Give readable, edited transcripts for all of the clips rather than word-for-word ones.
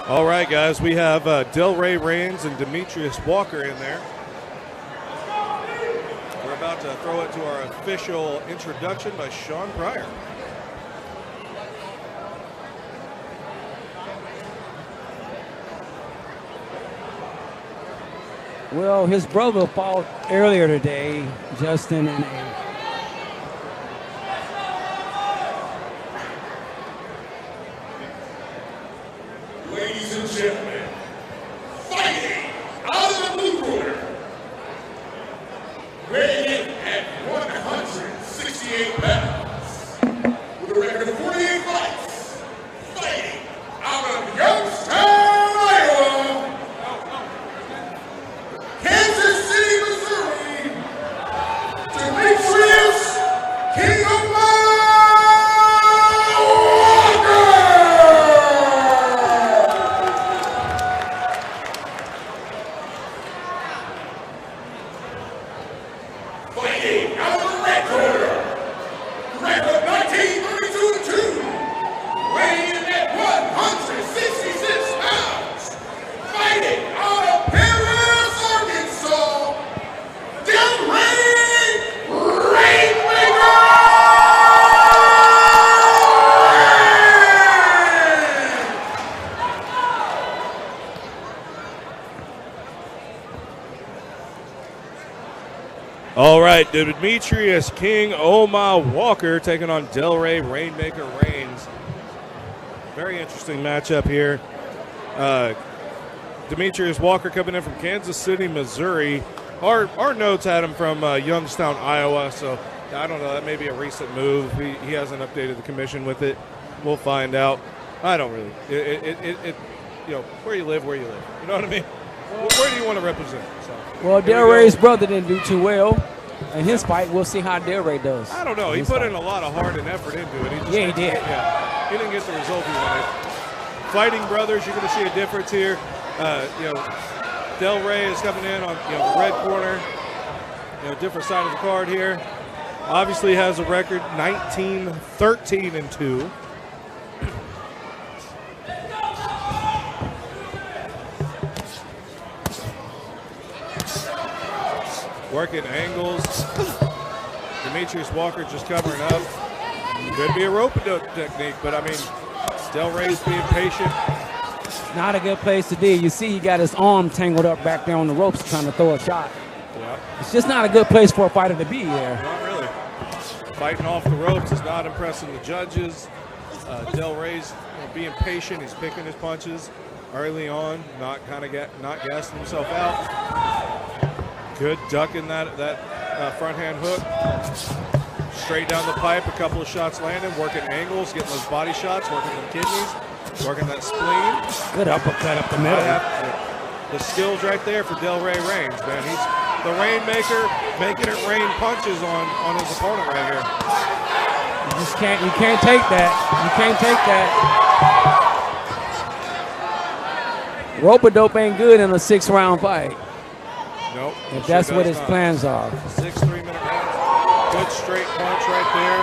All right, guys, we have Delray Reigns and Demetrius Walker in there. We're about to throw it to our official introduction by Sean Pryor. Well, his brother fought earlier today, Justin, in a Ladies and gentlemen, fighting out of the blue corner, weighing in at 168 pounds, with a record of 48 fights, fighting out of Youngstown, Iowa, Kansas City, Missouri, Demetrius King of fighting out of the red corner, record 1932-2, weighing in at 166 pounds, fighting out of Paris, Arkansas, Delray Rainmaker! All right, Demetrius King Oma Walker taking on Delray Rainmaker Reigns. Very interesting matchup here. Demetrius Walker coming in from Kansas City, Missouri. Our notes had him from Youngstown, Iowa, so I don't know. That may be a recent move. He hasn't updated the commission with it. We'll find out. I don't really. You know, where you live, where you live. You know what I mean? Where do you want to represent? So, well, here we Delray's go. brother didn't do too well in his fight. We'll see how Delray does. I don't know. He put in a lot of heart and effort into it. He did. Yeah, he didn't get the result he wanted. Fighting brothers, you're going to see a difference here. Delray is coming in on the red corner. Different side of the card here. Obviously has a record 19-13-2. Working angles. Demetrius Walker just covering up. Could be a rope-a-dope technique, but I mean, Delray's being patient. Not a good place to be. You see he got his arm tangled up back there on the ropes trying to throw a shot. Yeah. It's just not a good place for a fighter to be there. Not really. Fighting off the ropes is not impressing the judges. Delray's being patient. He's picking his punches early on, not gassing himself out. Good ducking that front hand hook. Straight down the pipe, a couple of shots landing, working angles, getting those body shots, working them kidneys, working that spleen. Good uppercut up the middle. The skills right there for Delray Reigns, man. He's the Rainmaker, making it rain punches on his opponent right here. You can't take that. You can't take that. Rope-a-dope ain't good in a 6-round fight. Nope. If that's what his plans are. 6 3-minute rounds. Good straight punch right there.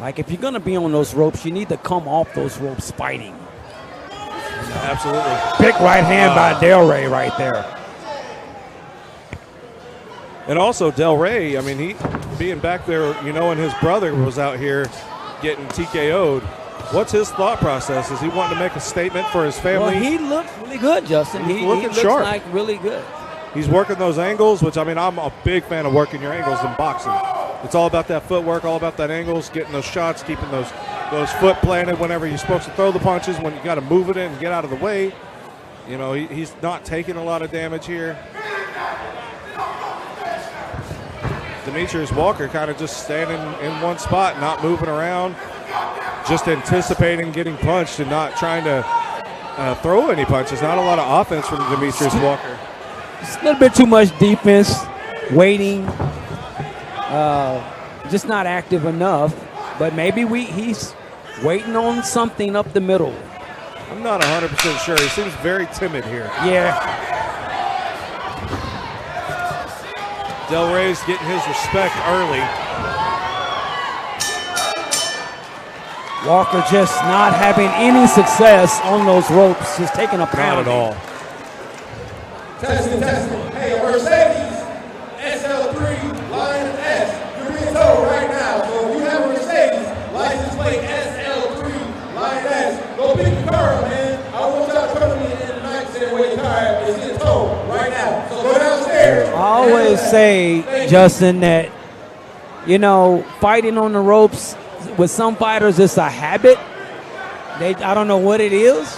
Like, if you're going to be on those ropes, you need to come off those ropes fighting. Absolutely. Big right hand by Delray right there. And also Delray, I mean, he being back there, and his brother was out here getting TKO'd. What's his thought process? Is he wanting to make a statement for his family? Well, he looks really good, Justin. He's He looking looks sharp. like really good. He's working those angles, which, I mean, I'm a big fan of working your angles in boxing. It's all about that footwork, all about that angles, getting those shots, keeping those foot planted whenever you're supposed to throw the punches, when you got to move it in and get out of the way. He's not taking a lot of damage here. Demetrius Walker kind of just standing in one spot, not moving around, just anticipating getting punched and not trying to throw any punches. Not a lot of offense from Demetrius Walker. It's a little bit too much defense, waiting, just not active enough. But maybe he's waiting on something up the middle. I'm not 100% sure. He seems very timid here. Yeah. Delray's getting his respect early. Walker just not having any success on those ropes, just taking a pound. Not at all. Testing. Hey, Mercedes SL3 Lion S. You're being told right now. So if you have a Mercedes license plate SL3 Lion S, go pick your car up, man. I want y'all to come to me in the night and where your car is getting towed right now. So go downstairs. I always say, Justin, that, you know, fighting on the ropes, with some fighters, it's a habit. I don't know what it is,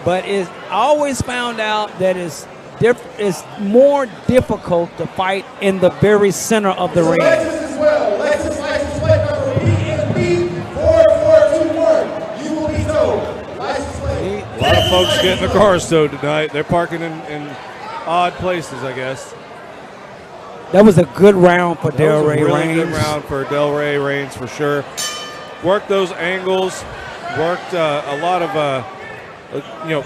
but I always found out that it's more difficult to fight in the very center of the ring. Lexus as well. Lexus license plate number BNB 4421. You will be towed. License plate. A lot of folks getting their cars towed tonight. They're parking in odd places, I guess. That was a good round for Delray Really Reigns. good round for Delray Reigns for sure. Worked those angles. Worked a lot of,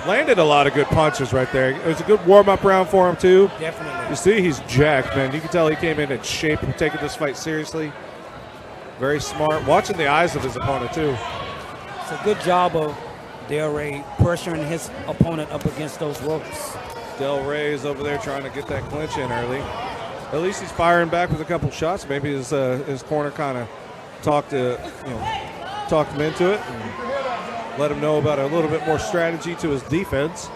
landed a lot of good punches right there. It was a good warm-up round for him too. Definitely. You see, he's jacked, man. You can tell he came in shape and taking this fight seriously. Very smart. Watching the eyes of his opponent too. It's a good job of Delray pressuring his opponent up against those ropes. Delray is over there trying to get that clinch in early. At least he's firing back with a couple shots. Maybe his corner kind of talked him into it and let him know about a little bit more strategy to his defense.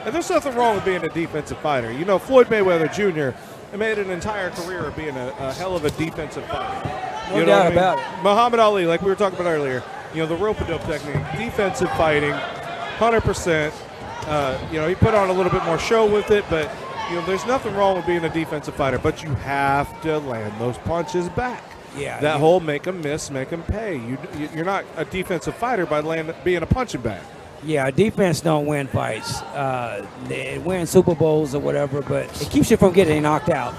And there's nothing wrong with being a defensive fighter. You know, Floyd Mayweather Jr. made an entire career of being a hell of a defensive fighter. No doubt about it. Muhammad Ali, like we were talking about earlier, you know, the rope-a-dope technique, defensive fighting, 100%. He put on a little bit more show with it, but there's nothing wrong with being a defensive fighter, but you have to land those punches back. Yeah, that whole make them miss, make them pay. You're not a defensive fighter by being a punching bag. Yeah, defense don't win fights. They win Super Bowls or whatever, but it keeps you from getting knocked out.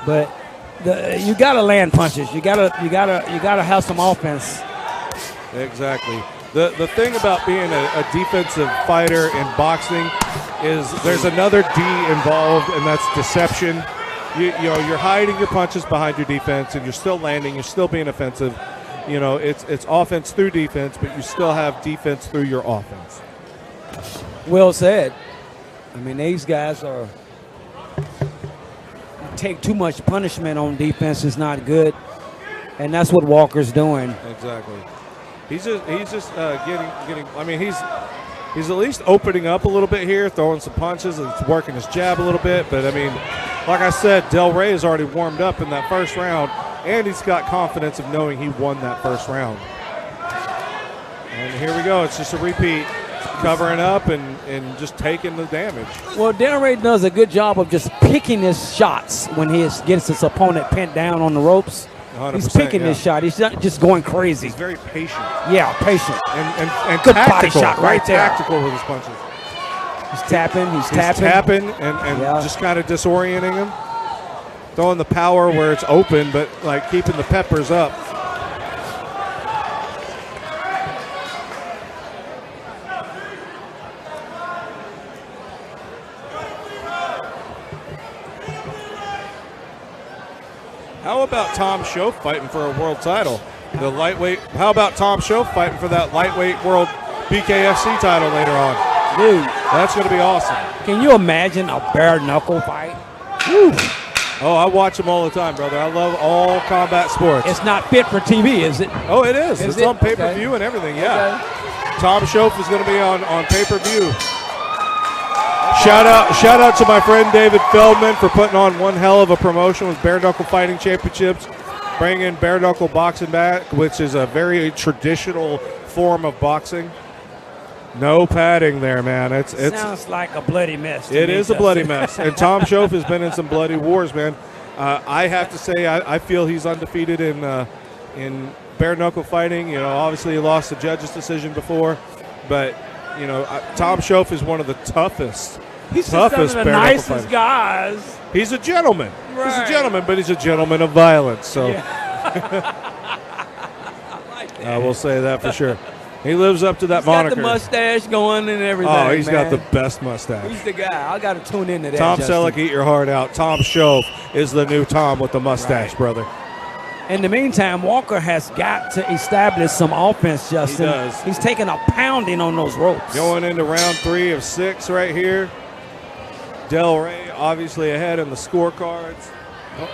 But you gotta land punches. You gotta have some offense. Exactly. The thing about being a defensive fighter in boxing is there's another D involved, and that's deception. You're hiding your punches behind your defense, and you're still landing. You're still being offensive. It's offense through defense, but you still have defense through your offense. Well said. I mean, these guys take too much punishment on defense is not good, and that's what Walker's doing. Exactly. He's just getting. I mean, he's at least opening up a little bit here, throwing some punches, and working his jab a little bit. But I mean, like I said, Delray has already warmed up in that first round, and he's got confidence of knowing he won that first round. And here we go. It's just a repeat, covering up and just taking the damage. Well, Delray does a good job of just picking his shots when he gets his opponent pinned down on the ropes. He's picking his shot. He's not just going crazy. He's very patient. Yeah, patient. And good tactical. body shot right there. Tactical with his punches. He's tapping. He's tapping and just kind of disorienting him. Throwing the power where it's open, but like keeping the peppers up. How about Tom Shoaf fighting for a world title? The lightweight. How about Tom Shoaf fighting for that lightweight world BKFC title later on? Dude, that's going to be awesome. Can you imagine a bare knuckle fight? Woo. Oh, I watch them all the time, brother. I love all combat sports. It's not fit for TV, is it? Oh, it is. It's on pay-per-view and everything, yeah. Okay. Tom Shoaf is going to be on pay-per-view. Shout out to my friend David Feldman for putting on one hell of a promotion with Bare Knuckle Fighting Championships, bringing bare knuckle boxing back, which is a very traditional form of boxing. No padding there, man. It sounds like a bloody mess. It is a bloody mess. And Tom Shoaf has been in some bloody wars, man. I have to say, I feel he's undefeated in bare knuckle fighting. Obviously he lost the judge's decision before, but Tom Shoaf is one of the toughest. He's just one of the nicest guys. He's a gentleman. Right. He's a gentleman, but he's a gentleman of violence. So yeah. I will say that for sure. He lives up to that He's moniker. got the mustache going and everything. Oh, he's got man. the best mustache. He's the guy. I got to tune into that. Tom Justin. Selleck, eat your heart out. Tom Schoaf is the new Tom with the mustache, Right. brother. In the meantime, Walker has got to establish some offense, Justin. He does. He's taking a pounding on those ropes. Going into round 3 of 6 right here. Delray obviously ahead in the scorecards.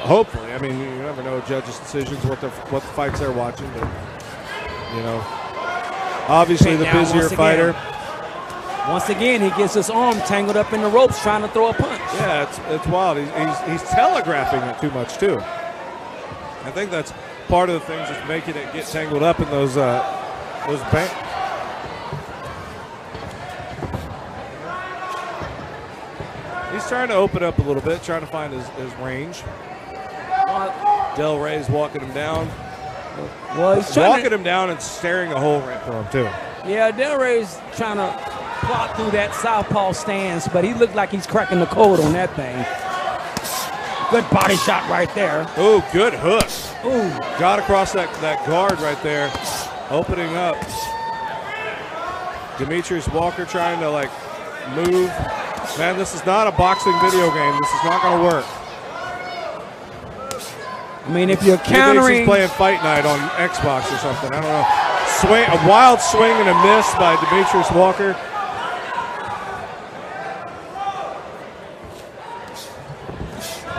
Hopefully. I mean, you never know judges' decisions, what the fights they're watching, but, you know. Obviously Pinned the down busier once again. fighter. Once again, he gets his arm tangled up in the ropes trying to throw a punch. Yeah, it's wild. He's telegraphing it too much, too. I think that's part of the things that's making it get tangled up in those banks. He's trying to open up a little bit, trying to find his range. Delray's walking him down. Well, he's trying Walking him down and staring a hole right through him, too. Yeah, Delray's trying to plot through that southpaw stance, but he looked like he's cracking the code on that thing. Good body shot right there. Ooh, good hook. Ooh. Got across that guard right there, opening up. Demetrius Walker trying to, like, move. Man, this is not a boxing video game. This is not going to work. I mean, if you're He thinks countering, he's playing Fight Night on Xbox or something. I don't know. A wild swing and a miss by Demetrius Walker.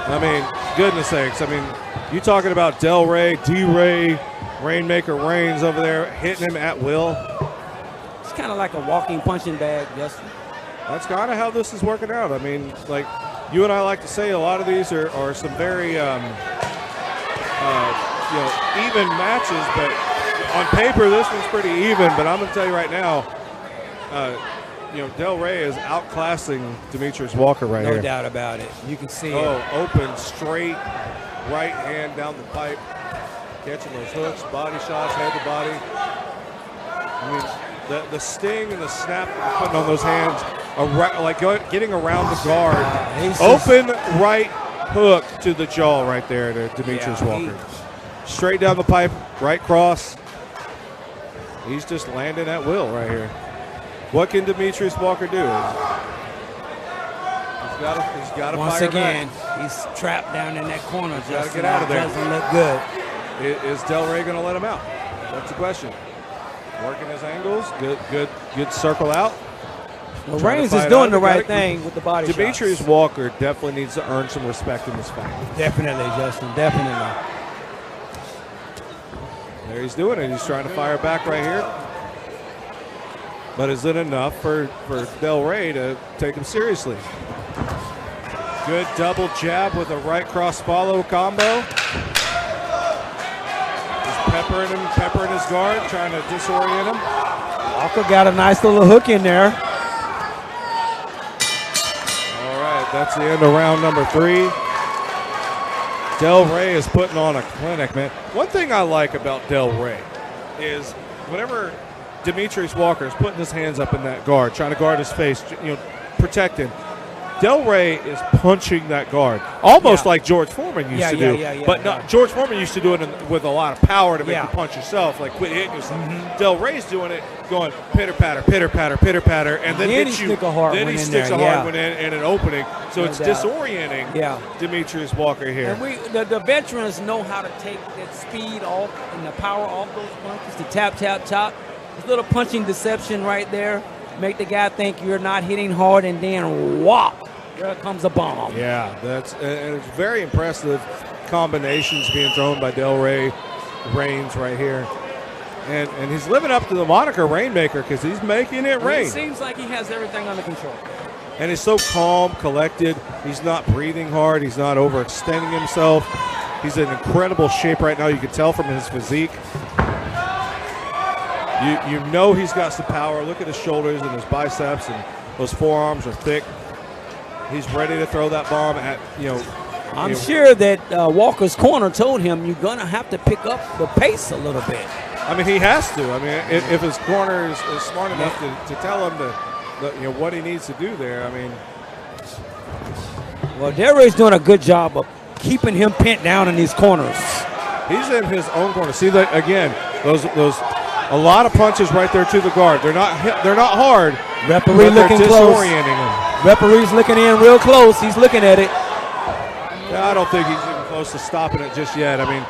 I mean, goodness sakes. I mean, you talking about Delray, D-Ray, Rainmaker Reigns over there hitting him at will. it's kind of like a walking punching bag, Justin. That's kind of how this is working out. I mean, like you and I like to say, a lot of these are some very even matches, but on paper this one's pretty even. But I'm going to tell you right now, Delray is outclassing Demetrius Walker right here. No doubt about it. You can see Oh, it. open, straight, right hand down the pipe, catching those hooks, body shots, head to body. I mean, the sting and the snap that he's putting on those hands, getting around the guard. Open right hook to the jaw right there to Demetrius Walker. Straight down the pipe, right cross. He's just landing at will right here. What can Demetrius Walker do? He's got to Once fire again, back. he's trapped down in that corner. Got to Justin. get out of there. Doesn't look good. Is Delray going to let him out? That's the question. Working his angles, good circle out. Well, Trying to Reigns fight is doing out. the right thing with the body Demetrius shots. Walker definitely needs to earn some respect in this fight. Definitely, Justin. Definitely. There he's doing it. He's trying to fire back right here. But is it enough for Delray to take him seriously? Good double jab with a right cross follow combo. Just peppering his guard, trying to disorient him. Walker got a nice little hook in there. All right, that's the end of round number 3. Delray is putting on a clinic, man. One thing I like about Delray is whenever Demetrius Walker is putting his hands up in that guard, trying to guard his face, protect him, Delray is punching that guard, almost like George Foreman used to do. But George Foreman used to do it with a lot of power to make you punch yourself, like quit hitting yourself. Delray's doing it, going pitter patter, and then hits you. Then he sticks a hard one in an opening, so it's disorienting Demetrius Walker here. And the veterans know how to take that speed off and the power off those punches, the tap, chop. This little punching deception right there. Make the guy think you're not hitting hard, and then whop, there comes a bomb. Yeah, and it's very impressive combinations being thrown by Delray Reigns right here. And he's living up to the moniker Rainmaker because he's making it rain. It seems like he has everything under control. And he's so calm, collected. He's not breathing hard. He's not overextending himself. He's in incredible shape right now. You can tell from his physique. You know he's got some power. Look at his shoulders and his biceps, and those forearms are thick. He's ready to throw that bomb at, I'm sure that Walker's corner told him you're going to have to pick up the pace a little bit. I mean, he has to. I mean, if his corner is smart enough to tell him what he needs to do there, I mean. Well, Delray's doing a good job of keeping him pinned down in these corners. He's in his own corner. See, again, those A lot of punches right there to the guard. They're not hard. Referee looking close. Disorienting him. Referee's looking in real close. He's looking at it. I don't think he's even close to stopping it just yet. I mean,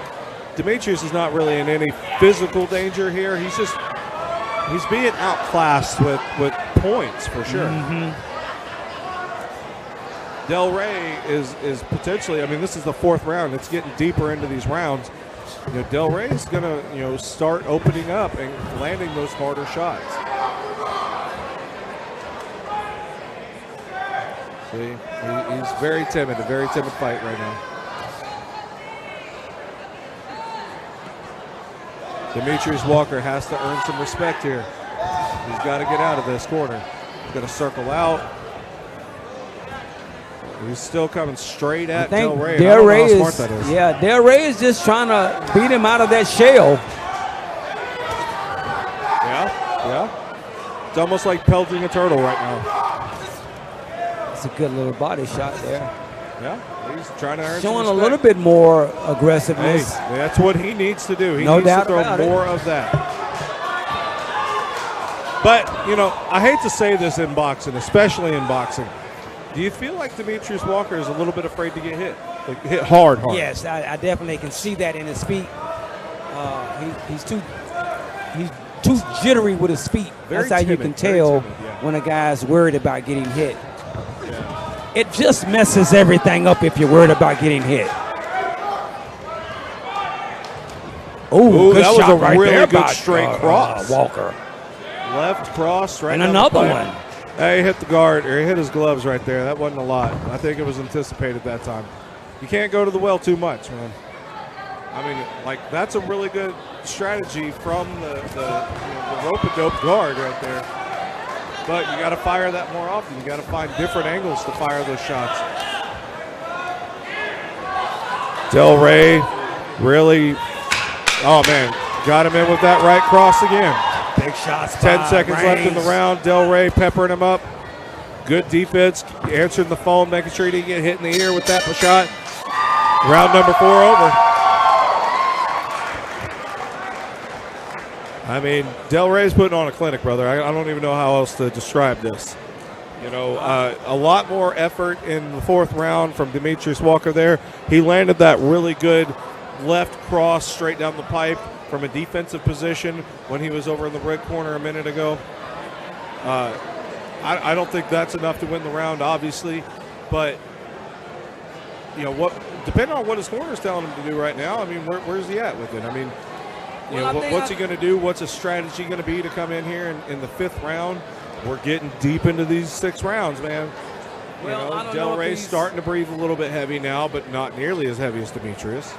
Demetrius is not really in any physical danger here. He's being outclassed with points for sure. Delray is potentially, I mean, this is the 4th round. It's getting deeper into these rounds. Delray is going to, start opening up and landing those harder shots. See, he's very timid, a very timid fight right now. Demetrius Walker has to earn some respect here. He's got to get out of this corner. He's going to circle out. He's still coming straight at Delray. Delray is, yeah, Delray is just trying to beat him out of that shell. Yeah. It's almost like pelting a turtle right now. It's a good little body shot there. Yeah, he's trying to earn showing some a little bit more aggressiveness. Hey, that's what he needs to do. He no needs doubt to throw about more of that. But, I hate to say this in boxing, especially in boxing. Do you feel like Demetrius Walker is a little bit afraid to get hit? Like hit hard? Yes, I definitely can see that in his feet. He's too jittery with his feet. Very That's how timid, you can tell when a guy's worried about getting hit. It just messes everything up if you're worried about getting hit. Oh, that was a right really there good by, straight cross. Walker. Left cross right. And another one. He hit the guard, or he hit his gloves right there. That wasn't a lot. I think it was anticipated that time. You can't go to the well too much, man. I mean, like, that's a really good strategy from the rope-a-dope guard right there. But you got to fire that more often. You got to find different angles to fire those shots. Delray really, oh man, got him in with that right cross again. Big shots. 10 seconds left in the round. Delray peppering him up. Good defense, answering the phone, making sure he didn't get hit in the ear with that shot. Round number 4 over. I mean, Delray's putting on a clinic, brother. I don't even know how else to describe this. A lot more effort in the 4th round from Demetrius Walker there. He landed that really good left cross straight down the pipe from a defensive position when he was over in the red corner a minute ago. I don't think that's enough to win the round, obviously, but depending on what his corner's telling him to do right now, I mean, where's he at with it? I mean, what's he going to do? What's his strategy going to be to come in here in the 5th round? We're getting deep into these 6 rounds, man. Delray's starting to breathe a little bit heavy now, but not nearly as heavy as Demetrius.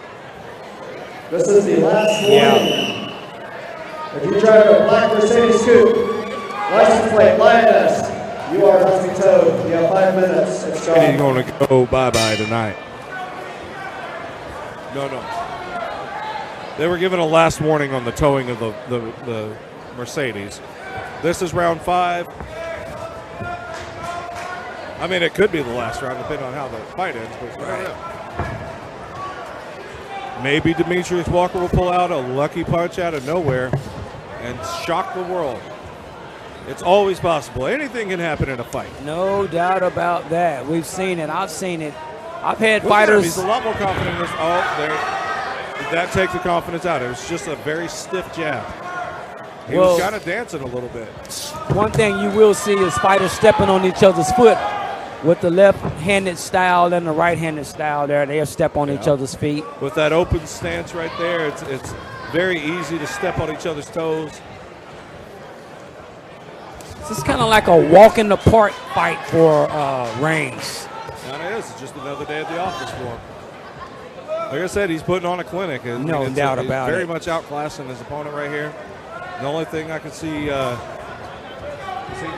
This is the last warning. If you drive a black Mercedes coupe, license plate Lioness, you are about to be towed. You have 5 minutes. And he's going to go bye-bye tonight. No. They were given a last warning on the towing of the Mercedes. This is round 5. I mean, it could be the last round, depending on how the fight ends, but I don't know. Maybe Demetrius Walker will pull out a lucky punch out of nowhere and shock the world. It's always possible. Anything can happen in a fight. No doubt about that. We've seen it. I've seen it. I've had fighters. He's a lot more confident in this. Oh, there. Did that take the confidence out? It was just a very stiff jab. He was kind of dancing a little bit. One thing you will see is fighters stepping on each other's foot with the left-handed style and the right-handed style there. They'll step on each other's feet. With that open stance right there, it's very easy to step on each other's toes. It's kind of like a walk in the park fight for Reigns. And it is. It's just another day at the office for him. Like I said, he's putting on a clinic. No doubt about it. Very much outclassing his opponent right here. The only thing I can see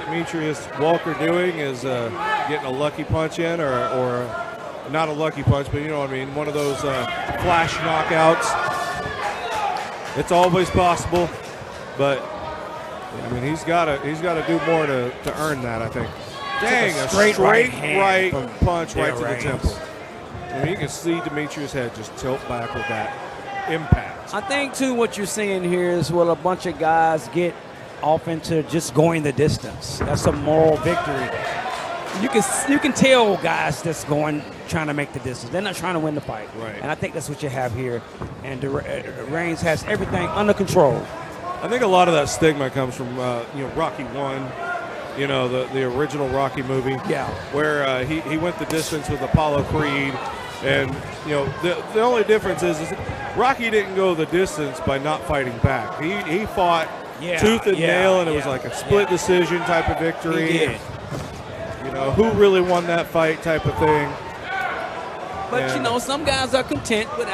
Demetrius Walker doing is getting a lucky punch in, or not a lucky punch, but you know what I mean, one of those flash knockouts. It's always possible, but I mean he's got to do more to earn that, I think. Dang, a straight right punch right to the temple. I mean, you can see Demetrius' head just tilt back with that impact. I think, too, what you're seeing here is, well, a bunch of guys get off into just going the distance. That's a moral victory. You can tell guys that's trying to make the distance. They're not trying to win the fight. Right. And I think that's what you have here. And Reigns has everything under control. I think a lot of that stigma comes from Rocky 1, the original Rocky movie. Yeah. Where he went the distance with Apollo Creed, and the only difference is Rocky didn't go the distance by not fighting back. He fought tooth and nail, and it was like a split decision type of victory. He did. Who really won that fight type of thing. But some guys are content with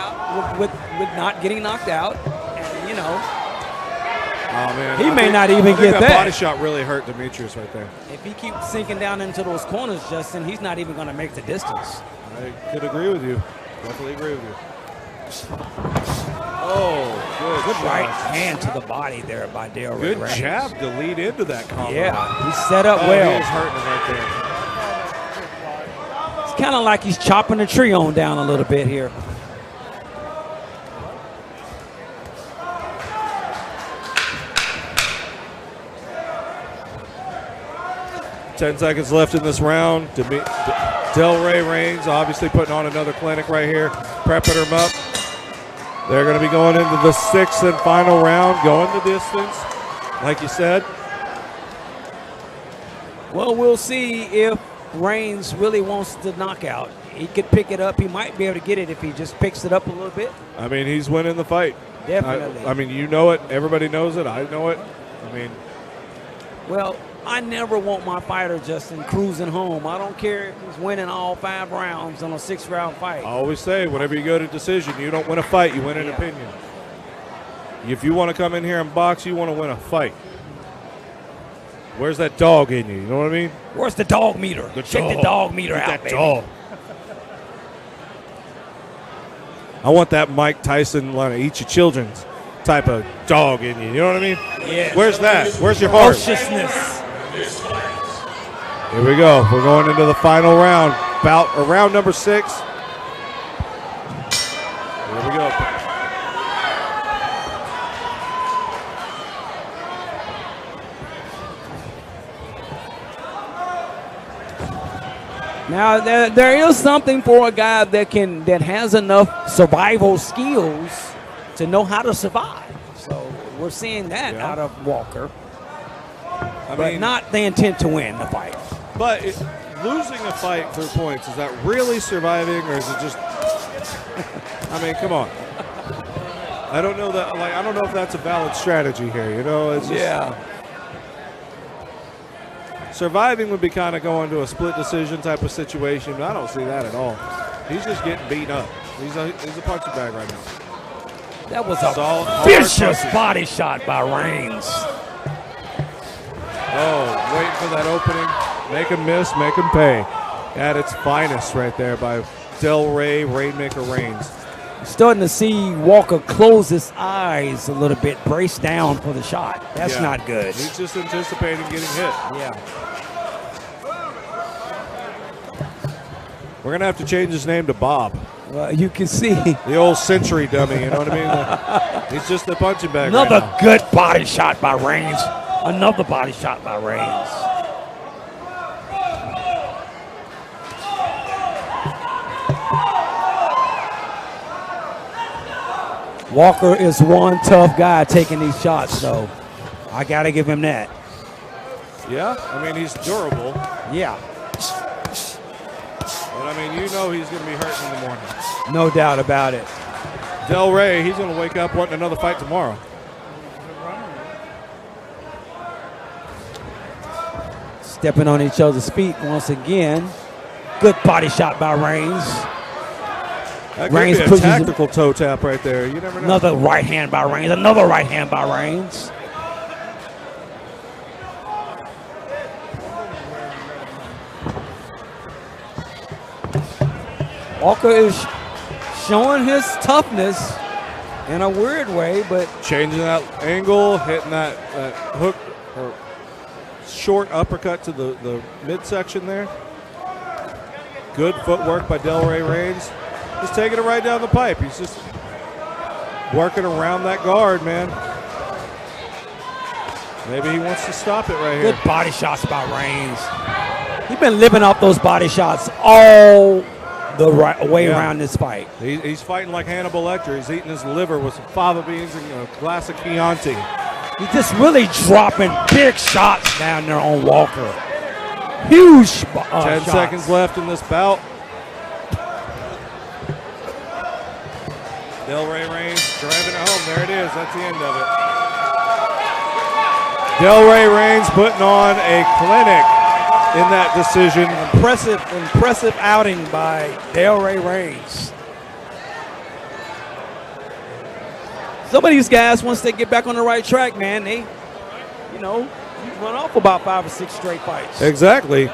not getting knocked out, and Oh man, he may not even get that. Body shot really hurt Demetrius right there. If he keeps sinking down into those corners, Justin, he's not even going to make the distance. I could agree with you. Definitely agree with you. Oh, good right hand to the body there by Delray. Good Reigns. jab to lead into that combo. Yeah, he's set up well. He was hurting him right there. It's kind of like he's chopping the tree on down a little bit here. Ten seconds left in this round. Delray Reigns obviously putting on another clinic right here, prepping him up. They're going to be going into the sixth and final round, going the distance, like you said. Well, we'll see if Reigns really wants the knockout. He could pick it up. He might be able to get it if he just picks it up a little bit. I mean, he's winning the fight. Definitely. I mean, you know it. Everybody knows it. I know it. I mean. Well, I never want my fighter, Justin, cruising home. I don't care if he's winning all 5 rounds on a 6-round fight. I always say, whenever you go to decision, you don't win a fight, you win an opinion. If you want to come in here and box, you want to win a fight. Where's that dog in you? You know what I mean? Where's the dog meter? Check the dog meter out, that baby. Dog. I want that Mike Tyson, eat your children's type of dog in you. You know what I mean? Yeah. Where's that? Where's your heart? Ferociousness. Here we go. We're going into the final round. Round number 6. Here we go. Now there is something for a guy that has enough survival skills to know how to survive. So we're seeing that out of Walker. But not the intent to win the fight. But losing a fight through points, is that really surviving, or is it just? I mean, come on. I don't know that. I don't know if that's a valid strategy here. It's just, surviving would be kind of going to a split decision type of situation, but I don't see that at all. He's just getting beat up. He's a punching bag right now. That was a vicious body shot by Reigns. Oh, waiting for that opening. Make him miss, make him pay. At its finest right there by Delray Rainmaker Reigns. Starting to see Walker close his eyes a little bit, brace down for the shot. That's not good. He's just anticipating getting hit. Yeah. We're going to have to change his name to Bob. Well, you can see. The old century dummy, you know what I mean? He's just a punching bag. Another right good body shot by Reigns. Another body shot by Reigns. Walker is one tough guy taking these shots, though. I got to give him that. Yeah, I mean, he's durable. Yeah. But, I mean, he's going to be hurting in the morning. No doubt about it. Delray, he's going to wake up wanting another fight tomorrow. Stepping on each other's feet once again. Good body shot by Reigns. That could be a tactical toe tap right there. You never know. Another right hand by Reigns. Another right hand by Reigns. Walker is showing his toughness in a weird way, but changing that angle, hitting that hook or short uppercut to the midsection there. Good footwork by Delray Reigns. Just taking it right down the pipe. He's just working around that guard, man. Maybe he wants to stop it right here. Good body shots by Reigns. He's been living off those body shots all the way around this fight. He's fighting like Hannibal Lecter. He's eating his liver with some fava beans and a glass of Chianti. He's just really dropping big shots down there on Walker. Huge 10 shots. seconds left in this bout. Delray Reigns driving it home. There it is. That's the end of it. Delray Reigns putting on a clinic in that decision. Impressive outing by Delray Reigns. Some of these guys, once they get back on the right track, man, they, run off about 5 or 6 straight fights. Exactly.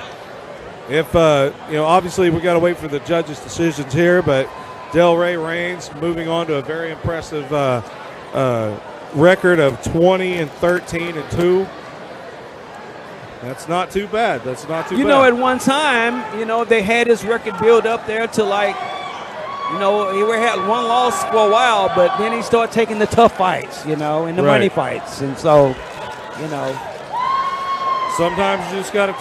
If obviously we got to wait for the judges' decisions here, but Delray Reigns moving on to a very impressive record of 20-13-2. That's not too bad. That's not too bad. At one time, they had his record build up there to like, he had one loss for a while, but then he started taking the tough fights, and the money fights. And so, sometimes you just got to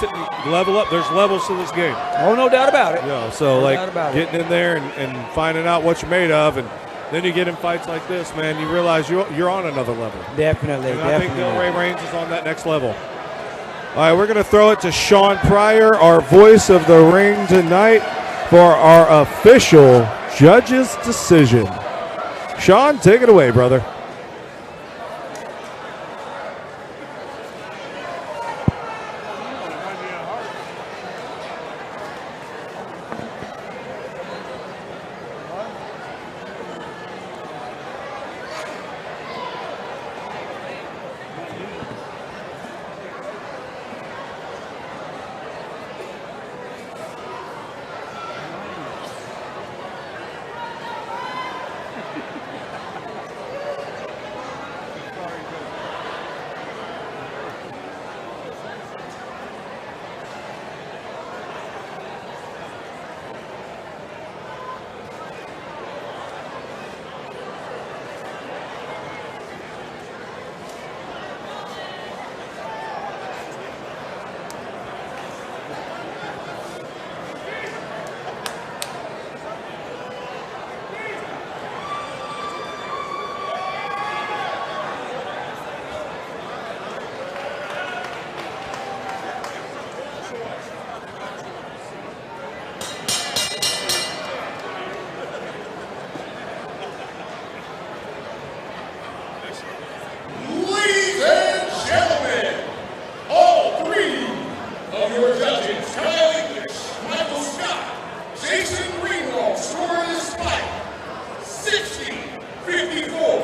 level up. There's levels to this game. Oh, no doubt about it. Getting in there and finding out what you're made of, and then you get in fights like this, man, you realize you're on another level. Definitely. And I think Delray Reigns is on that next level. All right, we're going to throw it to Sean Pryor, our voice of the ring tonight, for our official judges' decision. Sean, take it away, brother. Score this fight, 60-54.